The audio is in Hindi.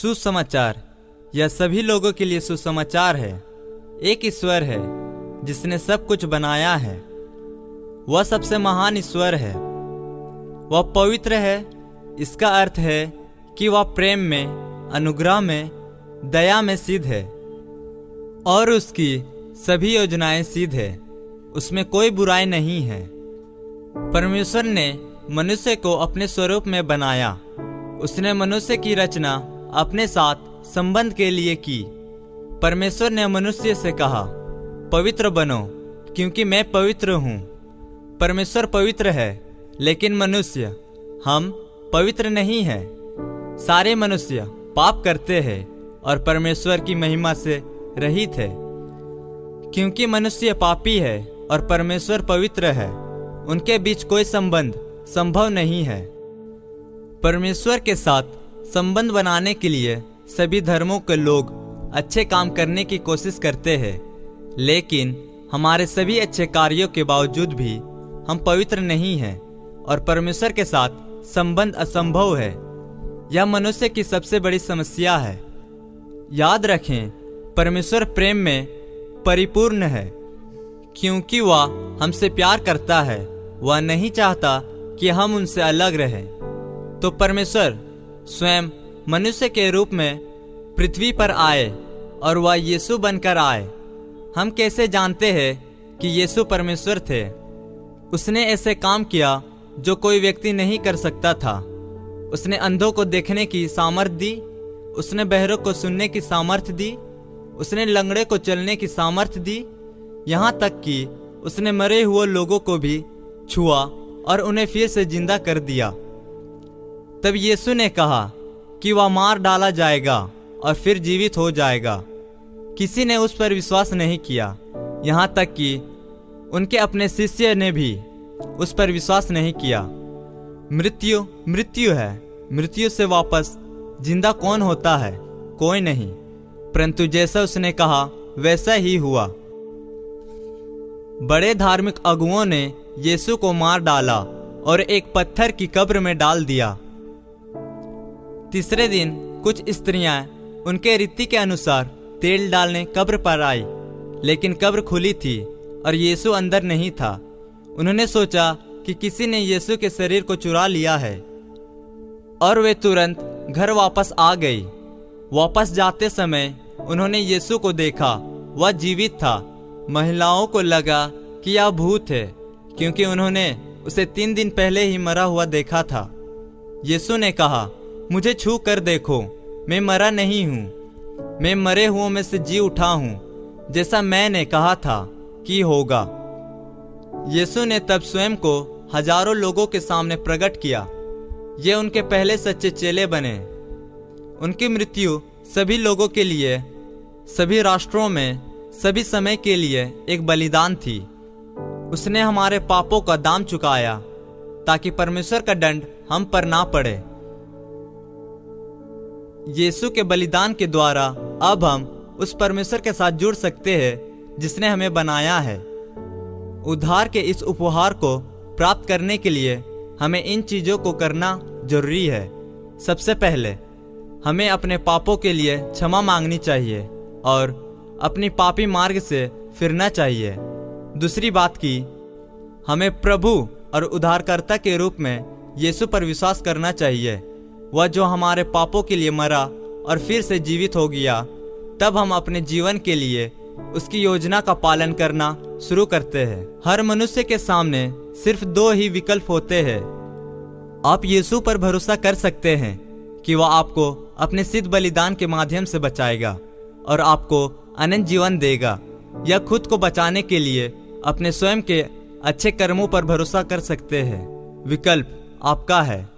सुसमाचार, यह सभी लोगों के लिए सुसमाचार है। एक ईश्वर है जिसने सब कुछ बनाया है। वह सबसे महान ईश्वर है। वह पवित्र है। इसका अर्थ है कि वह प्रेम में, अनुग्रह में, दया में सिद्ध है और उसकी सभी योजनाएं सिद्ध है। उसमें कोई बुराई नहीं है। परमेश्वर ने मनुष्य को अपने स्वरूप में बनाया। उसने मनुष्य की रचना अपने साथ संबंध के लिए की। परमेश्वर ने मनुष्य से कहा, पवित्र बनो क्योंकि मैं पवित्र हूँ। परमेश्वर पवित्र है, लेकिन मनुष्य, हम पवित्र नहीं हैं। सारे मनुष्य पाप करते हैं और परमेश्वर की महिमा से रहित है। क्योंकि मनुष्य पापी है और परमेश्वर पवित्र है, उनके बीच कोई संबंध संभव नहीं है। परमेश्वर के साथ संबंध बनाने के लिए सभी धर्मों के लोग अच्छे काम करने की कोशिश करते हैं, लेकिन हमारे सभी अच्छे कार्यों के बावजूद भी हम पवित्र नहीं हैं और परमेश्वर के साथ संबंध असंभव है। यह मनुष्य की सबसे बड़ी समस्या है। याद रखें, परमेश्वर प्रेम में परिपूर्ण है। क्योंकि वह हमसे प्यार करता है, वह नहीं चाहता कि हम उनसे अलग रहें। तो परमेश्वर स्वयं मनुष्य के रूप में पृथ्वी पर आए और वह यीशु बनकर आए। हम कैसे जानते हैं कि यीशु परमेश्वर थे? उसने ऐसे काम किया जो कोई व्यक्ति नहीं कर सकता था। उसने अंधों को देखने की सामर्थ्य दी। उसने बहरों को सुनने की सामर्थ्य दी। उसने लंगड़े को चलने की सामर्थ्य दी। यहाँ तक कि उसने मरे हुए लोगों को भी छुआ और उन्हें फिर से जिंदा कर दिया। तब यीशु ने कहा कि वह मार डाला जाएगा और फिर जीवित हो जाएगा। किसी ने उस पर विश्वास नहीं किया। यहाँ तक कि उनके अपने शिष्य ने भी उस पर विश्वास नहीं किया। मृत्यु मृत्यु है। मृत्यु से वापस जिंदा कौन होता है? कोई नहीं। परंतु जैसा उसने कहा वैसा ही हुआ। बड़े धार्मिक अगुओं ने यीशु को मार डाला और एक पत्थर की कब्र में डाल दिया। तीसरे दिन कुछ स्त्रियां उनके रीति के अनुसार तेल डालने कब्र पर आई, लेकिन कब्र खुली थी और यीशु अंदर नहीं था। उन्होंने सोचा कि किसी ने यीशु के शरीर को चुरा लिया है और वे तुरंत घर वापस आ गई। वापस जाते समय उन्होंने यीशु को देखा। वह जीवित था। महिलाओं को लगा कि यह भूत है, क्योंकि उन्होंने उसे 3 दिन पहले ही मरा हुआ देखा था। यीशु ने कहा, मुझे छू कर देखो, मैं मरा नहीं हूँ। मैं मरे हुओं में से जी उठा हूँ, जैसा मैंने कहा था कि होगा। यीशु ने तब स्वयं को हजारों लोगों के सामने प्रकट किया। ये उनके पहले सच्चे चेले बने। उनकी मृत्यु सभी लोगों के लिए, सभी राष्ट्रों में, सभी समय के लिए एक बलिदान थी। उसने हमारे पापों का दाम चुकाया ताकि परमेश्वर का दंड हम पर ना पड़े। यीशु के बलिदान के द्वारा अब हम उस परमेश्वर के साथ जुड़ सकते हैं जिसने हमें बनाया है। उद्धार के इस उपहार को प्राप्त करने के लिए हमें इन चीजों को करना जरूरी है। सबसे पहले हमें अपने पापों के लिए क्षमा मांगनी चाहिए और अपनी पापी मार्ग से फिरना चाहिए। दूसरी बात की, हमें प्रभु और उद्धारकर्ता के रूप में यीशु पर विश्वास करना चाहिए। वह जो हमारे पापों के लिए मरा और फिर से जीवित हो गया। तब हम अपने जीवन के लिए उसकी योजना का पालन करना शुरू करते हैं। हर मनुष्य के सामने सिर्फ 2 ही विकल्प होते हैं। आप यीशु पर भरोसा कर सकते हैं कि वह आपको अपने सिद्ध बलिदान के माध्यम से बचाएगा और आपको अनंत जीवन देगा, या खुद को बचाने के लिए अपने स्वयं के अच्छे कर्मों पर भरोसा कर सकते हैं। विकल्प आपका है।